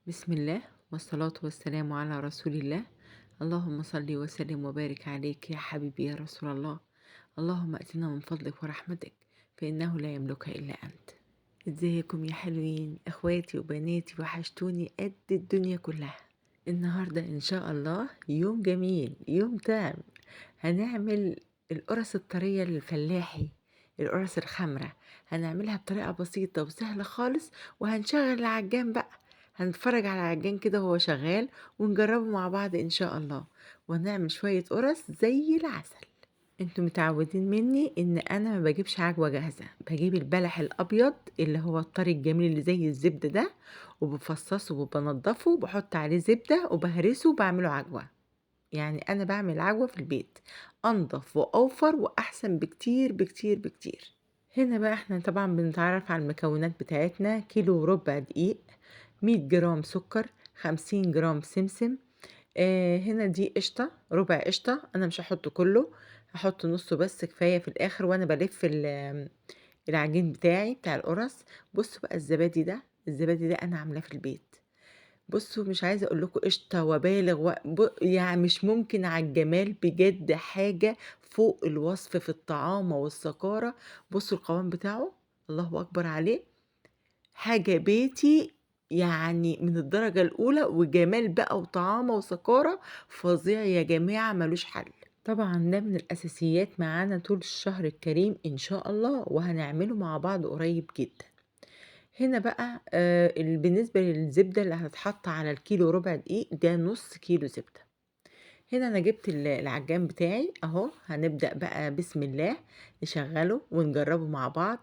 بسم الله والصلاة والسلام على رسول الله. اللهم صل وسلم وبارك عليك يا حبيبي يا رسول الله. اللهم ائتنا من فضلك ورحمتك فإنه لا يملك إلا أنت. ازيكم يا حلوين اخواتي وبناتي، وحشتوني قد الدنيا كلها. النهاردة ان شاء الله يوم جميل، يوم تام. هنعمل القرص الطرية الفلاحي، القرص الخمرة. هنعملها بطريقة بسيطة وسهلة خالص، وهنشغل العجان بقى. هنتفرج على العجان كده وهو شغال، ونجربه مع بعض ان شاء الله، ونعمل شوية قرص زي العسل. انتوا متعودين مني ان انا ما بجيبش عجوة جاهزة، بجيب البلح الابيض اللي هو الطري الجميل اللي زي الزبدة ده، وبفصصه وبنضفه وبحط عليه زبدة وبهرسه وبعمله عجوة. يعني انا بعمل عجوة في البيت، انضف واوفر واحسن بكتير بكتير بكتير. هنا بقى احنا طبعا بنتعرف على المكونات بتاعتنا: كيلو وربع دقيق، 100 جرام سكر، 50 جرام سمسم. هنا دي قشطة، ربع قشطة، أنا مش هاحطه كله، هاحط نصه بس كفاية في الآخر وأنا بالف العجين بتاعي بتاع القرص. بصوا بقى الزبادي ده، الزبادي ده أنا عاملاه في البيت. بصوا مش عايزة أقول لكم قشطة وبالغ يعني مش ممكن على الجمال، بجد حاجة فوق الوصف في الطعامة والسكارة. بصوا القوام بتاعه، الله أكبر عليه، حاجة بيتي يعني من الدرجة الأولى، وجمال بقى وطعامة وسكارة فظيع يا جماعة ملوش حل. طبعا ده من الأساسيات معانا طول الشهر الكريم إن شاء الله، وهنعمله مع بعض قريب جدا. هنا بقى بالنسبة للزبدة اللي هتتحط على الكيلو ربع دقيق ده، نص كيلو زبدة. هنا أنا جبت العجان بتاعي أهو، هنبدأ بقى بسم الله نشغله ونجربه مع بعض.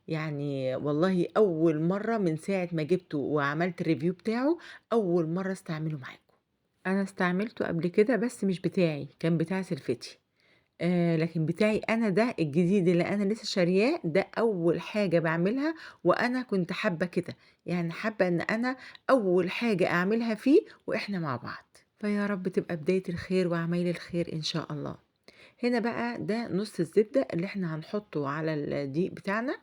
يعني والله أول مرة من ساعة ما جبته وعملت الريفيو بتاعه، أول مرة استعمله معاكم. أنا استعملته قبل كده بس مش بتاعي، كان بتاع سلفتي. لكن بتاعي أنا ده الجديد اللي أنا لسه شارياه، ده أول حاجة باعملها، وأنا كنت حابة كده، يعني حابة إن أنا أول حاجة أعملها فيه وإحنا مع بعض، فيا رب تبقى بداية الخير وعمايل الخير إن شاء الله. هنا بقى ده نص الزبدة اللي إحنا هنحطه على الدقيق بتاعنا.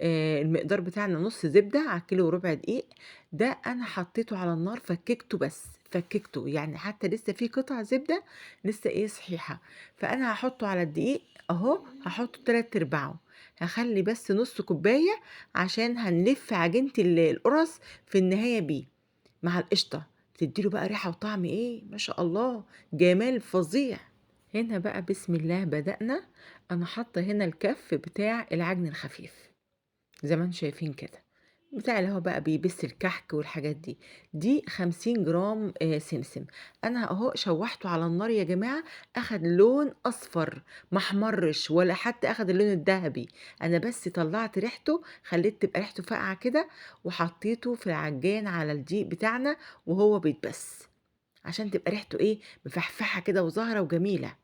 المقدار بتاعنا نص زبدة على كيلو وربع دقيق. ده أنا حطيته على النار، فككته بس، فككته يعني حتى لسه في قطع زبدة لسه إيه صحيحة. فأنا هحطه على الدقيق أهو، هحطه 3/4. هخلي بس نص كوباية عشان هنلف عجينة القرص في النهاية بيه مع القشطة، بتديله بقى ريحة وطعم إيه ما شاء الله، جمال فظيع. هنا بقى بسم الله بدأنا. أنا حاطة هنا الكف بتاع العجن الخفيف زي ما انتم شايفين كده، بتاع اللي هو بقى بيبس الكحك والحاجات دي. دي 50 جرام سمسم. انا اهو شوحته على النار يا جماعة، اخد لون اصفر، محمرش ولا حتى اخد اللون الذهبي. انا بس طلعت ريحته، خليت تبقى ريحته فاقعة كده، وحطيته في العجان على الدقيق بتاعنا وهو بيتبس، عشان تبقى ريحته ايه، مفحفحة كده وزهرة وجميلة.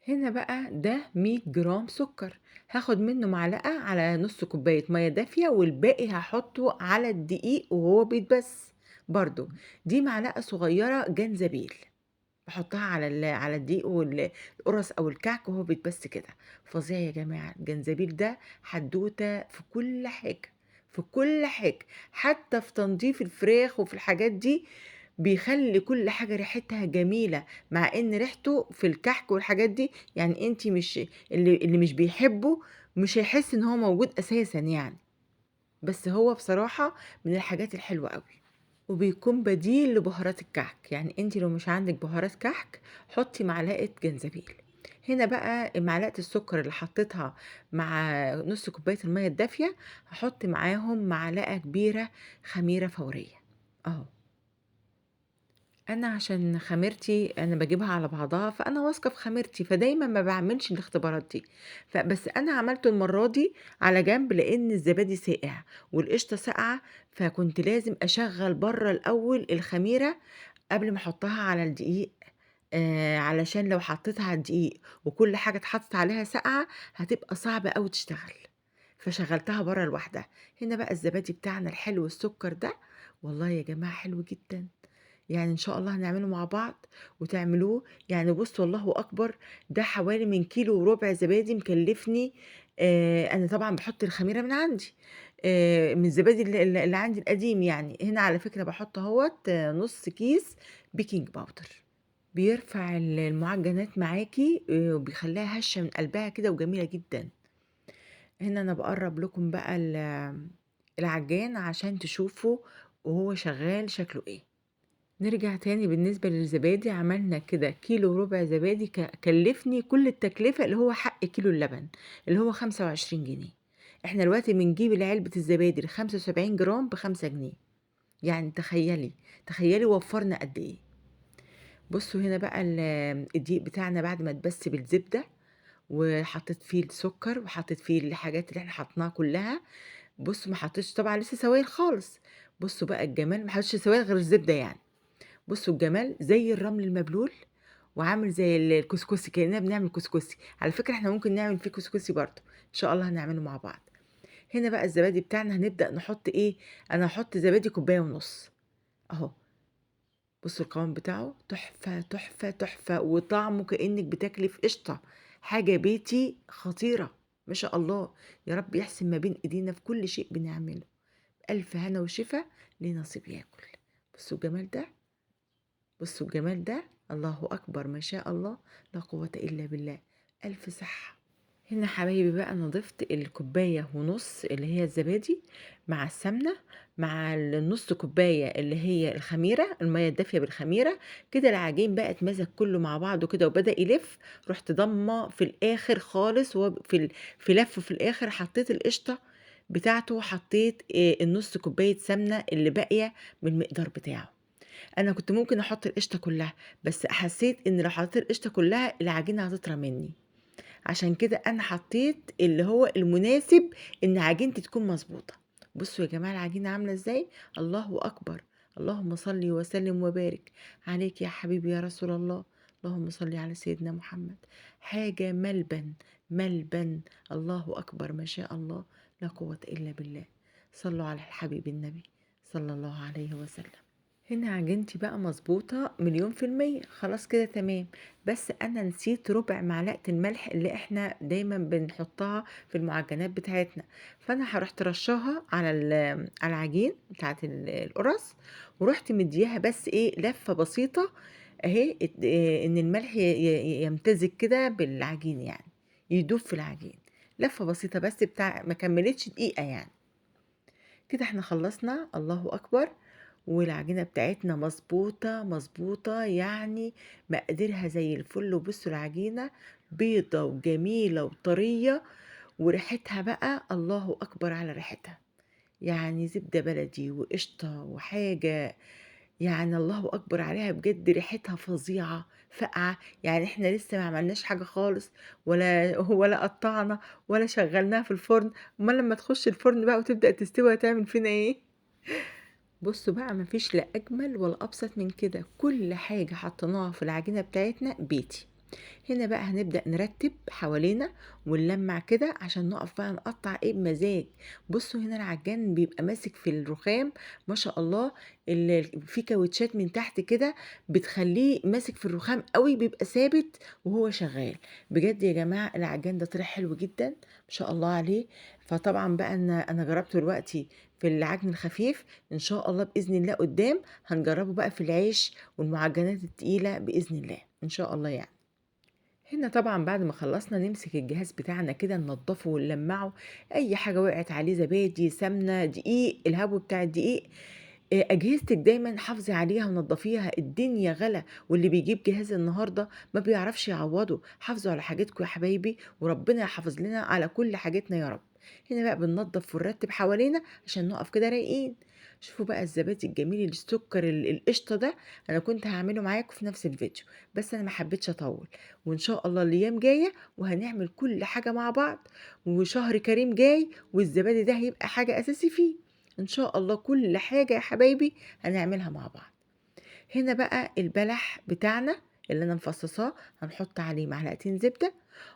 هنا بقى ده 100 جرام سكر، هاخد منه معلقة على نص كوباية مية دافية، والباقي هحطه على الدقيق وهو بيتبس برضو. دي معلقة صغيرة جنزبيل، بحطها على على الدقيق والقرص او الكعك وهو بيتبس كده. فظيع يا جماعة، الجنزبيل ده حدوتة في كل حاجة، في كل حاجة، حتى في تنظيف الفراخ وفي الحاجات دي بيخلي كل حاجة ريحتها جميلة. مع ان ريحته في الكحك والحاجات دي يعني انتي مش، اللي مش بيحبه مش هيحس ان هو موجود اساسا يعني، بس هو بصراحة من الحاجات الحلوة قوي، وبيكون بديل لبهارات الكحك. يعني انتي لو مش عندك بهارات كحك حطي معلقة جنزبيل. هنا بقى معلقة السكر اللي حطيتها مع نص كوباية المية الدافية، هحط معاهم معلقة كبيرة خميرة فورية اهو. انا عشان خميرتي انا بجيبها على بعضها، فانا واثقه في خميرتي، فدايما ما بعملش الاختبارات دي. فبس انا عملته المره دي على جنب، لان الزبادي ساقع والقشطه ساقعه، فكنت لازم اشغل بره الاول الخميره قبل ما احطها على الدقيق. علشان لو حطيتها على الدقيق وكل حاجه اتحطت عليها ساقعه هتبقى صعبه قوي تشتغل، فشغلتها بره لوحدها. هنا بقى الزبادي بتاعنا الحلو السكر ده، والله يا جماعه حلو جدا. يعني إن شاء الله هنعمله مع بعض وتعملوه. يعني بُصّوا الله أكبر، ده حوالي من كيلو وربع زبادي مكلّفني. أنا طبعًا باحط الخميرة من عندي، من الزبادي اللي عندي القديم يعني. هنا على فكرة باحط أهوّة نُص كيس baking powder بيرفع المعجنات معاكِ وبيخلّيها هشة من قلبها كده وجميلة جدًا. هنا أنا باقرّب لكم بقى العجان عشان تشوفوا وهو شغال شكله إيه. نرجع تاني بالنسبة للزبادي، عملنا كده كيلو وربع زبادي كلّفني كل التكلفة اللي هو حق كيلو اللبن، اللي هو 25 جنيه. إحنا دلوقتي بنجيب علبة الزبادي ال75 جرام ب5 جنيه، يعني تخيّلي وفّرنا قد إيه. بُصّوا هنا بقى الدقيق بتاعنا بعد ما اتبس بالزبدة وحطيت فيه السكر وحطيت فيه الحاجات اللي إحنا حطيناها كلّها. بُصّوا ما حطيتش طبعًا لسه سوايل خالص. بُصّوا بقى الجمال، ما حطيتش سوايل غير الزبدة يعني. بُصّوا الجمال زي الرمل المبلول وعامل زي الكسكسي، كإننا بنعمل كسكسي. على فكرة إحنا ممكن نعمل فيه كسكسي برضه، إن شاء الله هنعمله مع بعض. هنا بقى الزبادي بتاعنا هنبدأ نحط إيه، أنا هاحط زبادي كوباية ونُص أهو. بُصّوا القوام بتاعه تحفة، تحفة، تحفة، وطعمه كإنِّك بتاكلي في قشطة، حاجة بيتي خطيرة ما شاء الله. يا رب يحسن ما بين إيدينا في كل شيء بنعمله، بألف هنا وشفا ليه نصيب ياكل. بُصّوا الجمال ده، بُصّوا الجمال ده، الله أكبر ما شاء الله، لا قوة إلا بالله، ألف صحة. هنا حبايبي بقى أنا ضِفت الكوباية ونُص اللي هي الزبادي مع السمنة، مع النُص كوباية اللي هي الخميرة، المَيّة الدافية بالخميرة. كده العجين بقى اتمزج كُلّه مع بعضه كده وبدأ يلِف. رُحت ضامّة في الآخر خالص وهو في لَفّه في الآخر حطّيت القشطة بتاعته، وحطّيت النُص كوباية سمنة اللي باقية من المقدار بتاعه. أنا كنت ممكن أحُط القشطة كُلّها، بس حسّيت إن لو حطيت القشطة كُلّها العجينة هتطرى منّي. عشان كده أنا حطيت اللي هو المناسب إن عجينتي تكون مضبوطة. بُصّوا يا جماعة العجينة عاملة إزاي، الله أكبر، اللهم صل وسلم وبارك عليك يا حبيبي يا رسول الله، اللهم صل على سيدنا محمد. حاجة ملبن، ملبن، الله أكبر ما شاء الله، لا قوة إلا بالله. صلوا على الحبيب النبي صلى الله عليه وسلم. هنا عجينتي بقى مضبوطة مليون في المِيّة، خلاص كده تمام. بس أنا نسيت ربع معلقة الملح اللي إحنا دايمًا بنحطها في المعجنات بتاعتنا، فأنا رُحت رشّاها على العجين بتاعة القرص، ورُحت مدياها بس إيه لفة بسيطة أهي إن الملح يمتزج كده بالعجين يعني، يدوب في العجين، لفة بسيطة بس بتاع ما كمّلتش دقيقة يعني. كده إحنا خلّصنا، الله أكبر، والعجينة بتاعتنا مضبوطة، مضبوطة، يعني مقاديرها زي الفل. وبُصّوا العجينة بيضة وجميلة وطرية، وريحتها بقى الله أكبر على ريحتها، يعني زبدة بلدي وقشطة وحاجة، يعني الله أكبر عليها بجد، ريحتها فظيعة، فاقعة. يعني إحنا لسه ما عملناش حاجة خالص ولا قطّعنا ولا شغّلناها في الفرن، أُمّال لمّا تخُش الفرن بقى وتبدأ تستوي هتعمل فينا إيه؟ بُصّوا بقى ما فيش لا أجمل ولا أبسط من كده، كل حاجة حطيناها في العجينة بتاعتنا بيتي. هنا بقى هنبدأ نرتّب حوالينا ونلمّع كده عشان نقف بقى نقطّع إيه بمزاج. بُصّوا هنا العجان بيبقى ماسك في الرخام ما شاء الله، في كاوتشات من تحت كده بتخلّيه ماسك في الرخام أوي، بيبقى ثابت وهو شغال. بجد يا جماعة العجان ده طلع حلو جدًا ما شاء الله عليه. فطبعًا بقى أنا جرّبته دلوقتي في العجن الخفيف، إن شاء الله بإذن الله قدّام هنجرّبه بقى في العيش والمعجنات التقيلة بإذن الله، إن شاء الله يعني. هنا طبعًا بعد ما خلّصنا نمسك الجهاز بتاعنا كده ننضّفه ونلمّعه، أي حاجة وقعت عليه زبادي، سمنة، دقيق، الهبو بتاع الدقيق، أجهزتِك دايمًا حافظي عليها ونضّفيها، الدنيا غلا، واللي بيجيب جهاز النهارده ما بيعرفش يعوّضه. حافظوا على حاجتكم يا حبايبي، وربنا يحافظ لنا على كل حاجتنا يا رب. هنا بقى بننضّف ونرتّب حوالينا عشان نقف كده رايقين. شوفوا بقى الزبادي الجميل السُكّر القشطة ده، أنا كنت هاعمله معاكم في نفس الفيديو، بس أنا ما حبيتش أطوّل. وإن شاء الله الأيام جاية وهنعمل كل حاجة مع بعض، وشهر كريم جاي والزبادي ده هيبقى حاجة أساسي فيه. إن شاء الله كل حاجة يا حبايبي هنعملها مع بعض. هنا بقى البلح بتاعنا اللي أنا مفصصاه هنحط عليه معلقتين زبدة،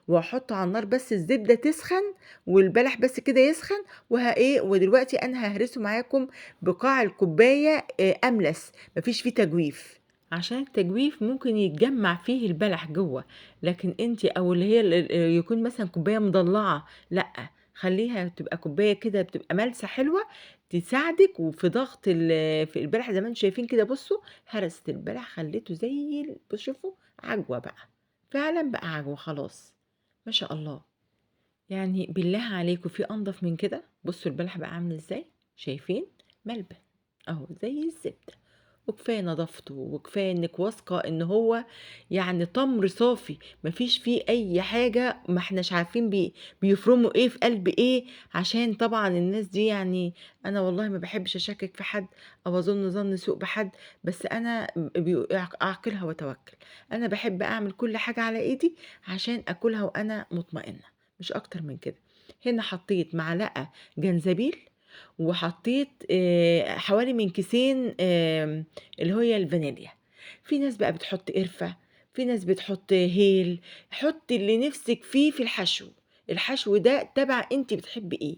وهاحطه على النار بس الزبدة تسخن والبلح بس كده يسخن. ودلوقتي أنا هاهرسه معاكم بقاع الكوباية أملس، ما فيش فيه تجويف، عشان التجويف ممكن يتجمّع فيه البلح جوّه. لكن أنتِ أو اللي هي يكون مثلًا كوباية مضلّعة، لأ، خلّيها تبقى كوباية كده بتبقى مالسة حلوة تساعدِك وفي ضغط في البلح زي ما أنتم شايفين كده بُصّوا، هرسِت البلح خلّيته زي شوفوا عجوة بقى، فعلًا بقى عجوة خلاص، ما شاء الله. يعني بالله عليكم في أنضف من كده؟ بُصّوا البلح بقى عامل إزاي، شايفين؟ ملبن أهو زي الزبدة، وكفاية نضافته وكفاية إنِّك واثقة إن هو يعني تمر صافي، ما فيش فيه أي حاجة ما إحناش عارفين بيفرموا إيه في قلب إيه، عشان طبعًا الناس دي يعني أنا والله ما باحبش أشكِّك في حد أو أظن ظن سوء بحد، بس أنا أعقلها وأتوكل، أنا باحب أعمل كل حاجة على إيدي عشان آكلها وأنا مطمئنة. مش أكتر من كده. هنا حطيت معلقة جنزبيل، وحطيت حوالي من كيسين اللي هي الفانيليا. في ناس بقى بتحط قرفة، في ناس بتحط هيل، حطي اللي نفسِك فيه في الحشو، الحشو ده تبع أنتِ بتحبي إيه،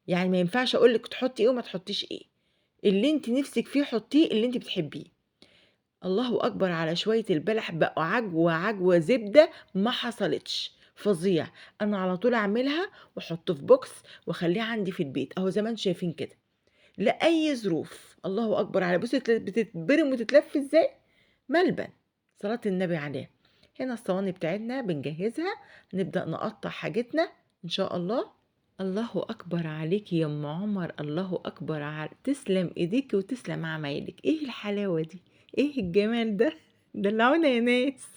يعني ما ينفعش أقول لِك تحطي إيه وما تحطيش إيه، اللي أنتِ نفسِك فيه حطيه اللي أنتِ بتحبيه. الله أكبر على شوية البلح بقوا عجوة، عجوة زبدة ما حصلتش، فظيع. أنا على طول أعملها وأحطه في بوكس وأخليه عندي في البيت أهو زي ما أنتم شايفين كده، لأي ظروف. الله أكبر على بُصّي بتتبرم وتتلف إزاي، ملبن، صلاة النبي عليه. هنا الصواني بتاعتنا بنجهزها، نبدأ نقطّع حاجتنا إن شاء الله. الله أكبر عليكِ يا أم عمر، الله أكبر تسلم إيديكِ وتسلم عمايلِك، إيه الحلاوة دي، إيه الجمال ده، دلعونا يا ناس.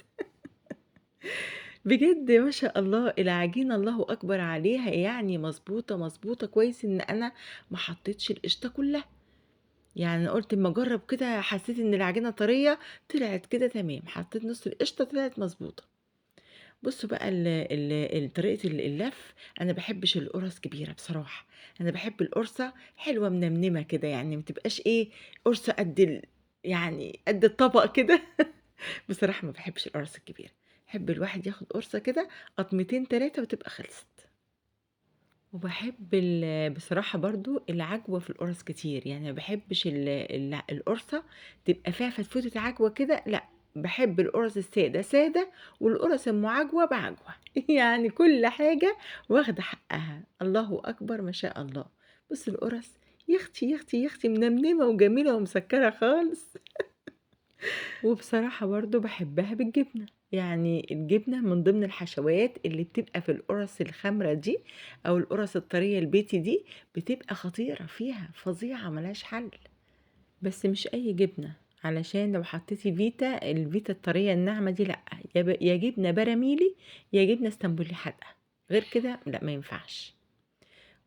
بجد ما شاء الله العجينة الله أكبر عليها يعني مضبوطة، مضبوطة كويس إن أنا ما حطيتش القشطة كلها، يعني أنا قُلت أمّا أجرّب كده حسيت إن العجينة طرية، طلعت كده تمام، حطيت نُص القشطة طلعت مضبوطة. بُصّوا بقى طريقة اللف، أنا ما باحبش القرص كبيرة بصراحة، أنا باحب القرصة حلوة منمنمة كده، يعني ما تبقاش إيه، قرصة يعني قد الطبق كده. بصراحة ما باحبش القرص الكبيرة، باحب الواحد ياخد قرصة كده قطمتين 3 وتبقى خلصت. وباحب بصراحة برضه العجوة في القرص كتير، يعني ما باحبش القرصة تبقى فيها فتفوتة عجوة كده لأ، باحب القرص السادة سادة، والقرص أم عجوة بعجوة. يعني كل حاجة واخدة حقها، الله أكبر ما شاء الله. بُصّي القرص يا أختي، يا أختي، يا أختي منمنمة وجميلة ومسكّرة خالص. وبصراحة برضه باحبها بالجبنة، يعني الجبنة من ضمن الحشوات اللي بتبقى في القرص الخامرة دي أو القرص الطرية البيتي دي، بتبقى خطيرة فيها، فظيعة ما لهاش حل، بس مش أي جبنة، علشان لو حطيتِ فيتا، الفيتا الطرية الناعمة دي لأ، يا جبنة براميلي، يا جبنة اسطنبولي حادقة، غير كده لأ ما ينفعش.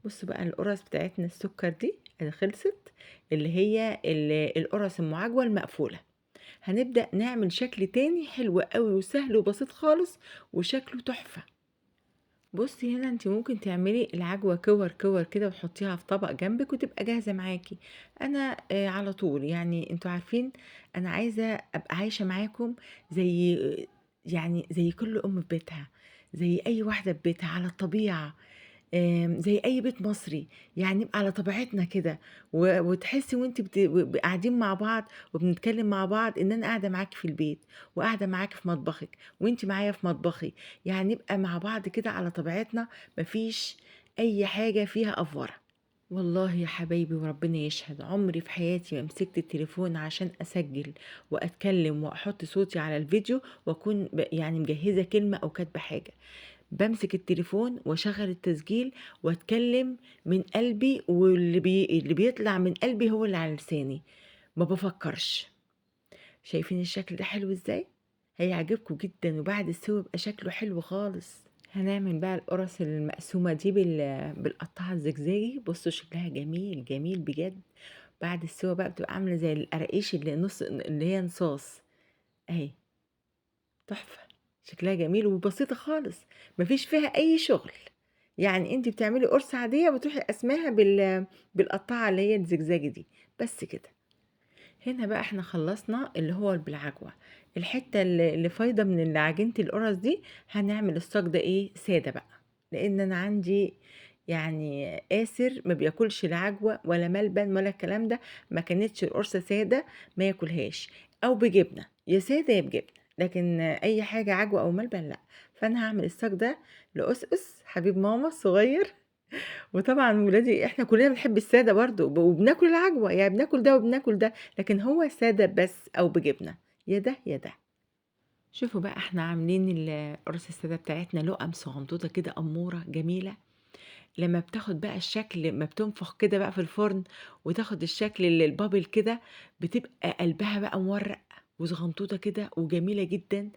بُصّوا بقى القرص بتاعتنا السكر دي أهي خلصت، اللي هي القرص أم عجوة المقفولة. هنبدأ نعمل شكل تاني حلو أوي وسهل وبسيط خالص وشكله تحفة. بُصّي هنا أنتِ ممكن تعملي العجوة كِوَر، كِوَر كده وتحطيها في طبق جنبِك وتبقى جاهزة معاكِ. أنا على طول يعني أنتم عارفين أنا عايزة أبقى عايشة معاكم زي يعني زي كل أم في بيتها، زي أي واحدة في بيتها على الطبيعة. زي أي بيت مصري، يعني نبقى على طبيعتنا كده، وتحسّي وأنتِ قاعدين مع بعض وبنتكلّم مع بعض إن أنا قاعدة معاكِ في البيت، وقاعدة معاكِ في مطبخِك، وأنتِ معايا في مطبخي، يعني نبقى مع بعض كده على طبيعتنا، ما فيش أي حاجة فيها أفورة. والله يا حبايبي وربنا يشهد، عمري في حياتي ما مسكت التليفون عشان أسجّل وأتكلّم وأحُط صوتي على الفيديو وأكون يعني مجهّزة كلمة أو كاتبة حاجة. بامسك التليفون واشغّل التسجيل واتكلّم من قلبي اللي بيطلع من قلبي هو اللي على لساني، ما بافكّرش. شايفين الشكل ده حلو إزاي؟ هيعجبكم جدًا وبعد السِوَى بيبقى شكله حلو خالص. هنعمل بقى القرص المقسومة دي بالقطّاعة الزجزاجي، بُصّوا شكلها جميل، جميل بجد. بعد السِوَى بقى بتبقى عاملة زي القراقيش اللي هي نصاص، أهي. تحفة، شكلها جميل وبسيطة خالص، ما فيش فيها أي شغل، يعني أنتِ بتعملي قرصة عادية وتروحي قاسماها بالقطّاعة اللي هي الزجزاجي دي، بس كده. هنا بقى إحنا خلّصنا اللي هو بالعجوة، الحتة اللي فايضة من عجينة القرص دي هنعمل الصاج ده إيه، سادة بقى، لإن أنا عندي يعني آسر ما بياكلش لا عجوة ولا ملبن ولا الكلام ده، ما كانتش القرصة سادة ما ياكلهاش، أو بجبنة، يا سادة يا بجبنة، لكن أي حاجة عجوة أو ملبن لأ. فأنا هاعمل الصاج ده لأُسقُس حبيب ماما الصغير وطبعًا ولادي إحنا كلنا بنحب السادة برضه، وبناكل العجوة، يعني بناكل ده وبناكل ده، لكن هو سادة بس أو بجبنة، يا ده يا ده. شوفوا بقى إحنا عاملين قرص السادة بتاعتنا لُقَم صغنطوطة كده أمورة جميلة، لمّا بتاخد بقى الشكل أمّا بتنفخ كده بقى في الفرن وتاخد الشكل البابل كده، بتبقى قلبها بقى مورّق وصغنطوطة كده وجميلة جدًا.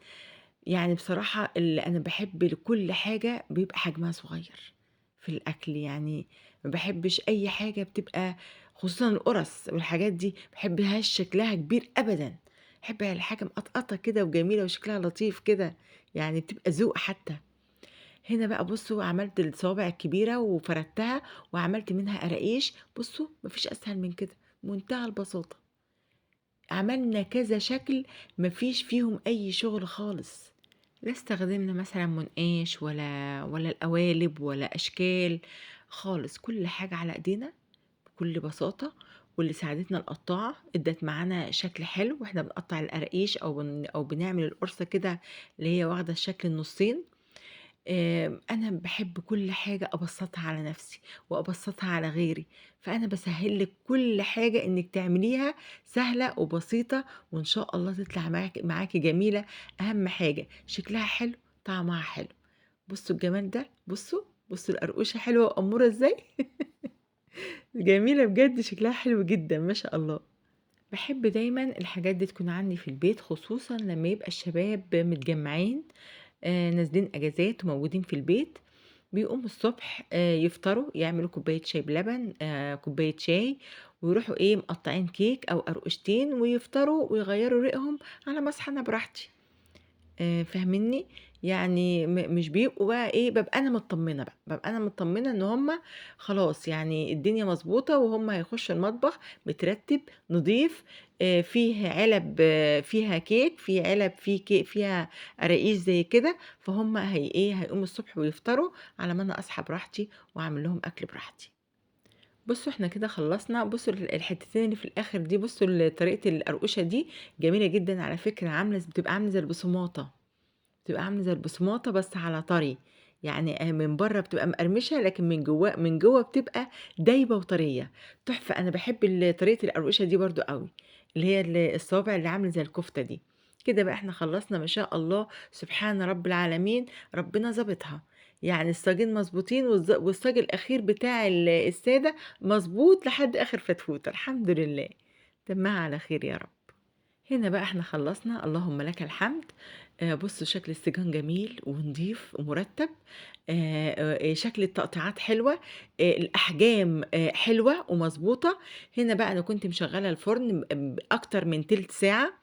يعني بصراحة أنا باحب لكل حاجة بيبقى حجمها صغير في الأكل، يعني ما باحبش أي حاجة بتبقى خصوصًا القرص والحاجات دي، ما باحبهاش شكلها كبير أبدًا، باحب الحاجة مقطقطة كده وجميلة وشكلها لطيف كده، يعني بتبقى ذوق حتى. هنا بقى بُصّوا عملت الصوابع الكبيرة وفردتها وعملت منها قراقيش، بُصّوا ما فيش أسهل من كده، بمنتهى البساطة. عملنا كذا شكل ما فيش فيهم أي شغل خالص، لا استخدمنا مثلًا منقاش ولا القوالب ولا أشكال خالص، كل حاجة على إيدينا بكل بساطة، واللي ساعدتنا القطّاعة ادّت معانا شكل حلو وإحنا بنقطّع القراقيش أو بنعمل القرصة كده اللي هي واخدة الشكل النُصّين. أنا باحب كل حاجة أبسّطها على نَفْسي وأبسّطها على غيري، فأنا باسهّل لِك كل حاجة إنِّك تعمليها سهلة وبسيطة وإن شاء الله تطلع معاكِ جميلة، أهم حاجة شكلها حلو، طعمها حلو. بُصّوا الجمال ده، بُصّوا القرقوشة حلوة وأمورة إزاي، جميلة بجد شكلها حلو جدًا ما شاء الله. باحب دايمًا الحاجات دي تكون عندي في البيت خصوصًا لمّا يبقى الشباب متجمّعين نازلين أجازات وموجودين في البيت، بيقوموا الصبح يفطروا، يعملوا كوباية شاي بلبن، كوباية شاي، ويروحوا إيه مقطّعين كيك أو قرقوشتين ويفطروا ويغيّروا ريقهم على ما أصحى أنا براحتي. فاهمينّي؟ يعني مش بيبقوا بقى إيه، بابقى أنا متطمنة بقى، بابقى أنا متطمنة إن هُم خلاص يعني الدنيا مضبوطة وهُم هيخشوا المطبخ مترتب، نضيف، فيه علب فيها كيك، فيه علب فيها قراقيش زي كده، فهُم هيقوموا الصبح ويفطروا على ما أنا أصحى براحتي وأعمل لهم أكل براحتي. بُصّوا إحنا كده خلّصنا، بُصّوا الحتتين اللي في الآخر دي، بُصّوا طريقة القرقوشة دي جميلة جدًا على فكرة، بتبقى عاملة زي البقسماطة. بتبقى عاملة زي البقسماطة بس على طري، يعني من برّه بتبقى مقرمشة لكن من جوّه بتبقى دايبة وطرية، تحفة. أنا باحب طريقة القرقوشة دي برضه أوي، اللي هي الصوابع اللي عاملة زي الكفتة دي. كده بقى إحنا خلّصنا ما شاء الله، سبحان رب العالمين، ربنا ضابطها، يعني الصاجين مضبوطين والصاج الأخير بتاع السادة مضبوط لحد آخر فتفوتة، الحمد لله، تمّها على خير يا رب. هنا بقى إحنا خلّصنا، اللهم لك الحمد. بُصّوا شكل السِجان جميل ونضيف ومُرتّب، شكل التقطيعات حلوة، الأحجام حلوة ومضبوطة. هنا بقى أنا كنت مشغّلة الفرن أكتر من تِلت ساعة،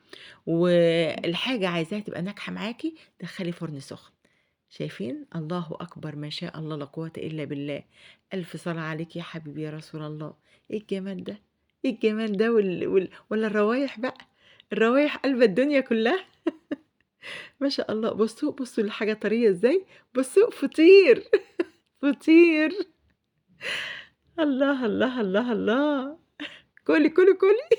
والحاجة عايزاها تبقى ناجحة معاكِ، دخّلي فرن سُخن. شايفين؟ الله أكبر ما شاء الله لا قوة إلا بالله. ألف صلاة عليك يا حبيبي يا رسول الله. إيه الجمال ده! إيه الجمال ده والّا الروايح بقى، الروايح قالبة الدنيا كلّها. ما شاء الله. بُصّوا الحاجة طرية إزاي، بُصّوا فطير، فطير. الله، الله، الله، الله. كُلي، كُلي، كُلي.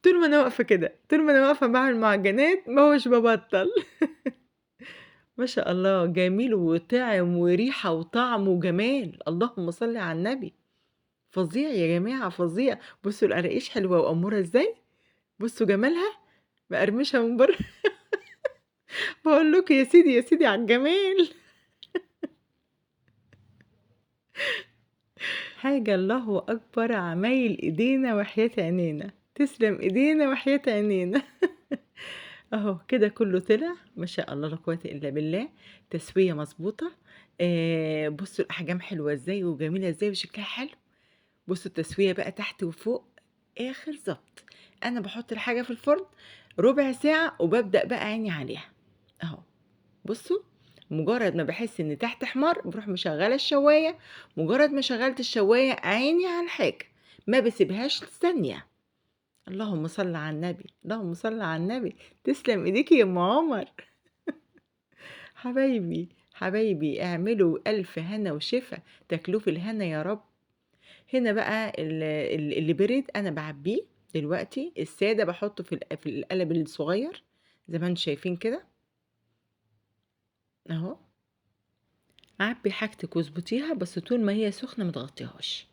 طول ما أنا واقفة كده، طول ما أنا واقفة باعمل معجنات ما هوش بابطّل. ما شاء الله جميل وطِعِم وريحة وطعم وجمال، اللهم صل على النبي. فظيع يا جماعة فظيع. بُصّوا القراقيش حلوة وأمورة إزاي، بُصّوا جمالها، مقرمشة من برّه. باقول لكم يا سيدي، يا سيدي على الجمال. حاجة الله أكبر، عمايل إيدينا وحياة عينينا، تسلم إيدينا وحياة عينينا. أهو كده كُلّه طلع ما شاء الله لا قوة إلا بالله، تسوية مضبوطة، بُصّوا الأحجام حلوة إزاي وجميلة إزاي وشكلها حلو. بُصّوا التسوية بقى تحت وفوق آخر ضبط. أنا باحط الحاجة في الفرن ربع ساعة وبابدأ بقى عيني عليها، أهو. بُصّوا، مجرّد ما باحس إن تحت أحمر باروح مشغّلة الشواية، مجرّد ما شغّلت الشواية عيني على الحاجة، ما باسيبهاش ثانية. اللهم صل على النبي، اللهم صل على النبي، تسلم إيديكِ يا أم عمر. حبايبي، حبايبي اعملوا ألف هنا وشفا، تاكلوه في الهنا يا رب. هنا بقى اللي بِرِد أنا باعبّيه دلوقتي، السادة باحطّه في القالب الصغير زي ما أنتم شايفين كده، أهو. عبي حاجتك واظبطيها، بس طول ما هي سخنة متغطيهاش.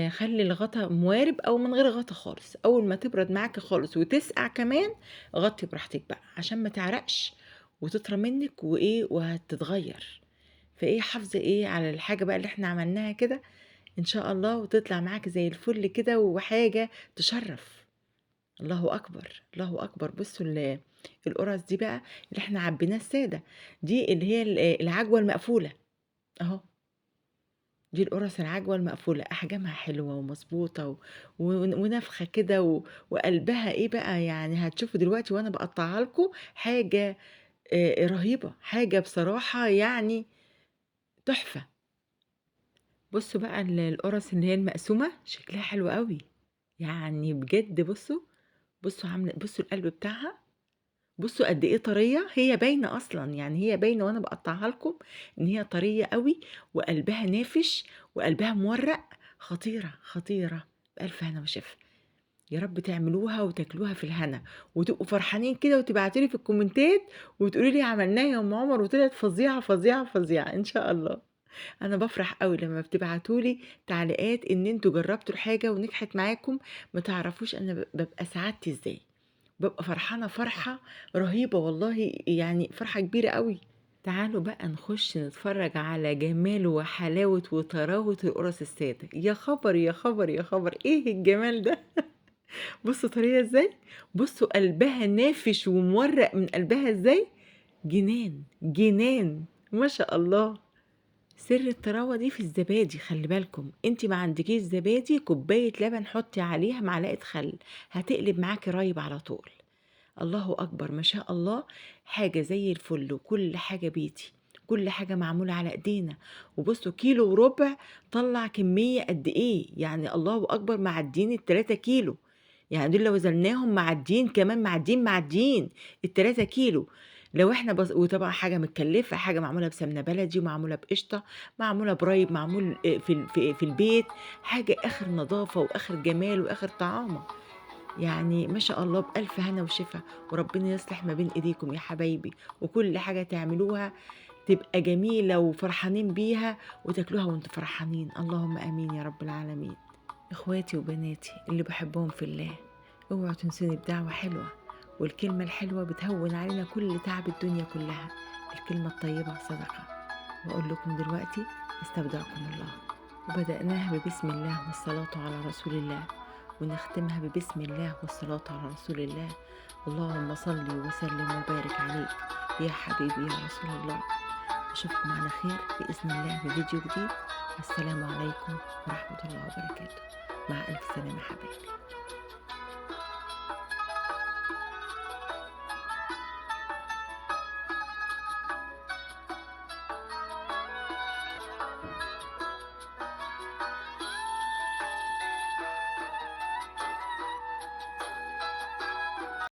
خلي الغطا موارب او من غير غطا خالص. اول ما تبرد معاكي خالص وتسقع كمان، غطي براحتك بقى عشان ما تعرقش وتطرى منك وايه وهتتغير. فايه حافظي ايه على الحاجة بقى اللي احنا عملناها كده ان شاء الله، وتطلع معاك زي الفل كده وحاجة تشرف. الله اكبر الله اكبر. بصوا القرص دي بقى اللي احنا عبيناها السادة، دي اللي هي العجوة المقفولة اهو. دي القرص العجوة المقفولة، أحجامها حلوة ومظبوطة ونفخة كده وقلبها إيه بقى، يعني هتشوفوا دلوقتي وأنا بقطعها لكم حاجة رهيبة، حاجة بصراحة يعني تحفة. بصوا بقى القرص اللي هي المقسومة شكلها حلو قوي، يعني بجد. بصوا عاملة، بصوا القلب بتاعها، بصوا قد ايه طريه، هي باينه اصلا، يعني هي باينه وانا بقطعها لكم ان هي طريه قوي وقلبها نافش وقلبها مورق. خطيره خطيره. بألف هنا وشفا. يا رب تعملوها وتاكلوها في الهنا وتبقوا فرحانين كده وتبعتوا لي في الكومنتات وتقولوا لي عملناها يا ام عمر وطلعت فظيعه فظيعه فظيعه ان شاء الله. انا بفرح قوي لما بتبعتوا لي تعليقات ان انتوا جربتوا الحاجه ونجحت معاكم. ما تعرفوش انا ببقى سعادتي ازاي، بابقى فرحانة فرحة رهيبة والله، يعني فرحة كبيرة أوي. تعالوا بقى نخش نتفرج على جمال وحلاوة وطراوة القرص السادة. يا خبر يا خبر يا خبر، ايه الجمال ده! بصوا طريقة ازاي، بصوا قلبها نافش ومورق من قلبها ازاي. جنان جنان ما شاء الله. سر الطراوة دي في الزبادي، خلي بالكم انتي ما عندكيش زبادي، كوباية لبن حطي عليها معلقة خل، هتقلب معاكي رايب على طول. الله أكبر ما شاء الله. حاجة زي الفل وكل حاجة بيتي، كل حاجة معمولة على ايدينا. وبصوا كيلو وربع طلع كمية قد ايه، يعني الله أكبر، معدين ال3 كيلو. يعني دول لو وزناهم معدين، كمان معدين ال3 كيلو. لو احنا وطبعا حاجة متكلفة، حاجة معمولة بسمنة بلدي ومعمولة بقشطة، معمولة برايب، معمول في البيت، حاجة آخر نظافة وآخر جمال وآخر طعامة. يعني ما شاء الله بألف هنا وشفا. وربنا يصلح ما بين ايديكم يا حبايبي، وكل حاجة تعملوها تبقى جميلة وفرحانين بيها وتاكلوها وانتوا فرحانين. اللهم امين يا رب العالمين. اخواتي وبناتي اللي بحبهم في الله، اوعوا تنسوني بدعوة حلوة، والكلمة الحلوة بتهون علينا كل تعب الدنيا كلها. الكلمة الطيبة صدقة. واقول لكم دلوقتي استودعكم الله، وبدأناها ببسم الله والصلاة على رسول الله، ونختمها ببسم الله والصلاة على رسول الله. اللهم صل وسلم وبارك عليك يا حبيبي يا رسول الله. أشوفكم على خير بإذن الله في فيديو جديد. والسلام عليكم ورحمة الله وبركاته. مع ألف سلامة حبيبي.